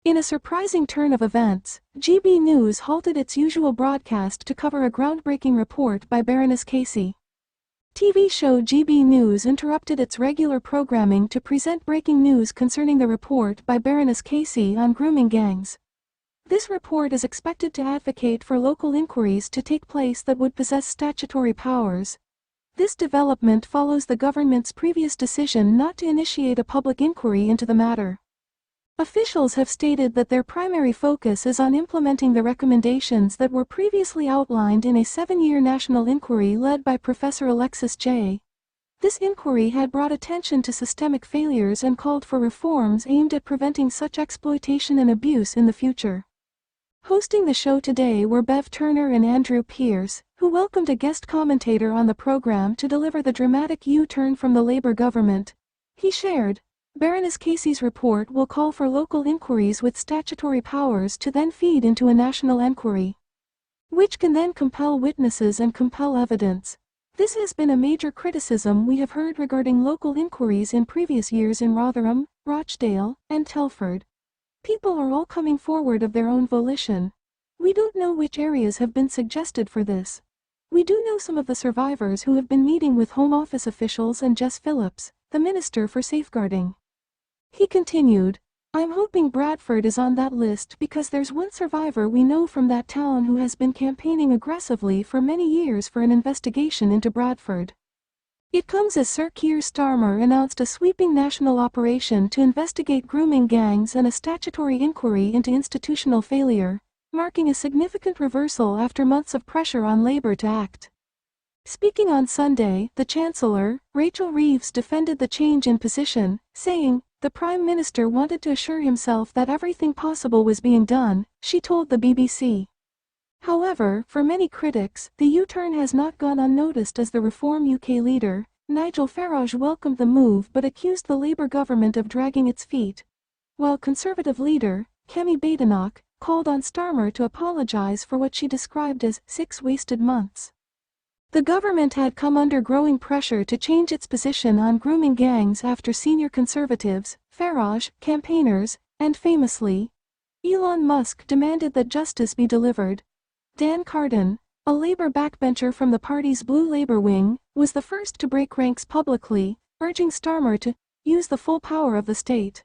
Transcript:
In a surprising turn of events, GB News halted its usual broadcast to cover a groundbreaking report by Baroness Casey. TV show GB News interrupted its regular programming to present breaking news concerning the report by Baroness Casey on grooming gangs. This report is expected to advocate for local inquiries to take place that would possess statutory powers. This development follows the government's previous decision not to initiate a public inquiry into the matter. Officials have stated that their primary focus is on implementing the recommendations that were previously outlined in a 7-year national inquiry led by Professor Alexis J. This inquiry had brought attention to systemic failures and called for reforms aimed at preventing such exploitation and abuse in the future. Hosting the show today were Bev Turner and Andrew Pierce, who welcomed a guest commentator on the program to deliver the dramatic U-turn from the Labour government. He shared, Baroness Casey's report will call for local inquiries with statutory powers to then feed into a national inquiry, which can then compel witnesses and compel evidence. This has been a major criticism we have heard regarding local inquiries in previous years in Rotherham, Rochdale, and Telford. People are all coming forward of their own volition. We don't know which areas have been suggested for this. We do know some of the survivors who have been meeting with Home Office officials and Jess Phillips, the Minister for Safeguarding. He continued, I'm hoping Bradford is on that list because there's one survivor we know from that town who has been campaigning aggressively for many years for an investigation into Bradford. It comes as Sir Keir Starmer announced a sweeping national operation to investigate grooming gangs and a statutory inquiry into institutional failure, marking a significant reversal after months of pressure on Labour to act. Speaking on Sunday, the Chancellor, Rachel Reeves, defended the change in position, saying, the Prime Minister wanted to assure himself that everything possible was being done, she told the BBC. However, for many critics, the U-turn has not gone unnoticed as the Reform UK leader, Nigel Farage, welcomed the move but accused the Labour government of dragging its feet, while Conservative leader, Kemi Badenoch, called on Starmer to apologise for what she described as 6 wasted months. The government had come under growing pressure to change its position on grooming gangs after senior Conservatives, Farage, campaigners, and famously, Elon Musk demanded that justice be delivered. Dan Carden, a Labour backbencher from the party's Blue Labour wing, was the first to break ranks publicly, urging Starmer to use the full power of the state.